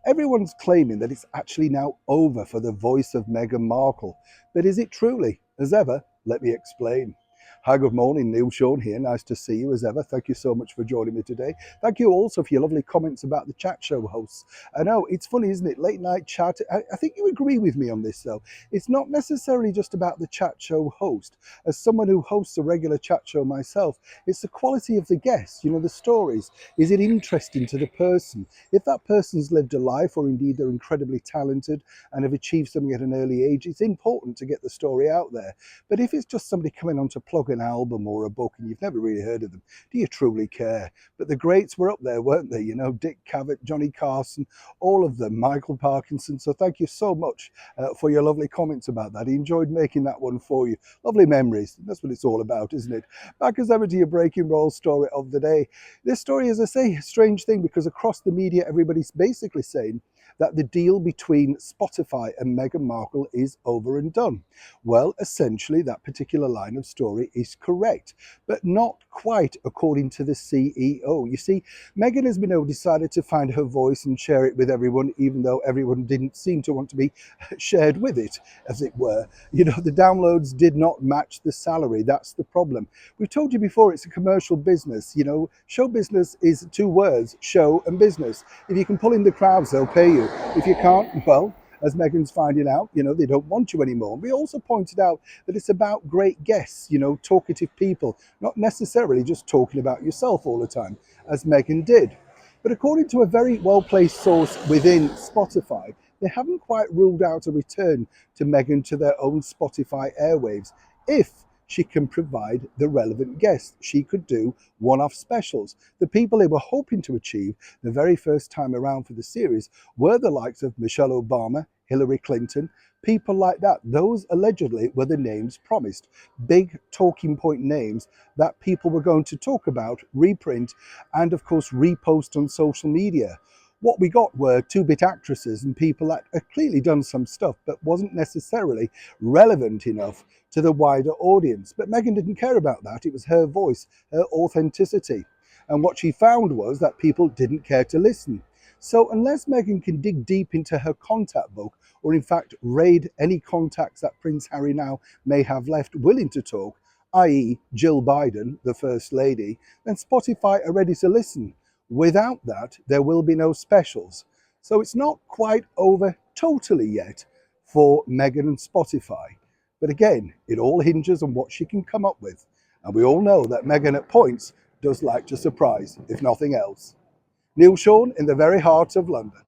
Everyone's claiming that it's actually now over for the voice of Meghan Markle. But is it truly? As ever, let me explain. Hi, good morning. Neil Sean here. Nice to see you as ever. Thank you so much for joining me today. Thank you also for your lovely comments about the chat show hosts. I know it's funny, isn't it? Late night chat. I think you agree with me on this, though. It's not necessarily just about the chat show host. As someone who hosts a regular chat show myself, it's the quality of the guests, the stories. Is it interesting to the person? If that person's lived a life, or indeed they're incredibly talented and have achieved something at an early age, it's important to get the story out there. But if it's just somebody coming on to plug an album or a book and you've never really heard of them, do you truly care? But the greats were up there, weren't they? Dick Cavett, Johnny Carson, all of them, Michael Parkinson. So thank you so much for your lovely comments about that. I enjoyed making that one for you. Lovely memories. That's what it's all about, isn't it? Back as ever to your breaking roll story of the day. This story, as I say, a strange thing because across the media, everybody's basically saying that the deal between Spotify and Meghan Markle is over and done. Well, essentially, that particular line of story is correct, but not quite according to the CEO. You see, Meghan has been decided to find her voice and share it with everyone, even though everyone didn't seem to want to be shared with it, as it were. The downloads did not match the salary. That's the problem. We've told you before, it's a commercial business. Show business is two words, show and business. If you can pull in the crowds, they'll pay you. If you can't, well, as Meghan's finding out, they don't want you anymore. We also pointed out that it's about great guests, talkative people, not necessarily just talking about yourself all the time, as Meghan did. But according to a very well-placed source within Spotify, they haven't quite ruled out a return to Meghan to their own Spotify airwaves if she can provide the relevant guests. She could do one-off specials. The people they were hoping to achieve the very first time around for the series were the likes of Michelle Obama, Hillary Clinton, people like that. Those allegedly were the names promised. Big talking point names that people were going to talk about, reprint, and of course repost on social media. What we got were two-bit actresses and people that had clearly done some stuff but wasn't necessarily relevant enough to the wider audience. But Meghan didn't care about that. It was her voice, her authenticity. And what she found was that people didn't care to listen. So unless Meghan can dig deep into her contact book, or in fact raid any contacts that Prince Harry now may have left willing to talk, i.e. Jill Biden, the First Lady, then Spotify are ready to listen. Without that, there will be no specials. So it's not quite over totally yet for Meghan and Spotify. But again, it all hinges on what she can come up with. And we all know that Meghan at points does like to surprise, if nothing else. Neil Sean in the very heart of London.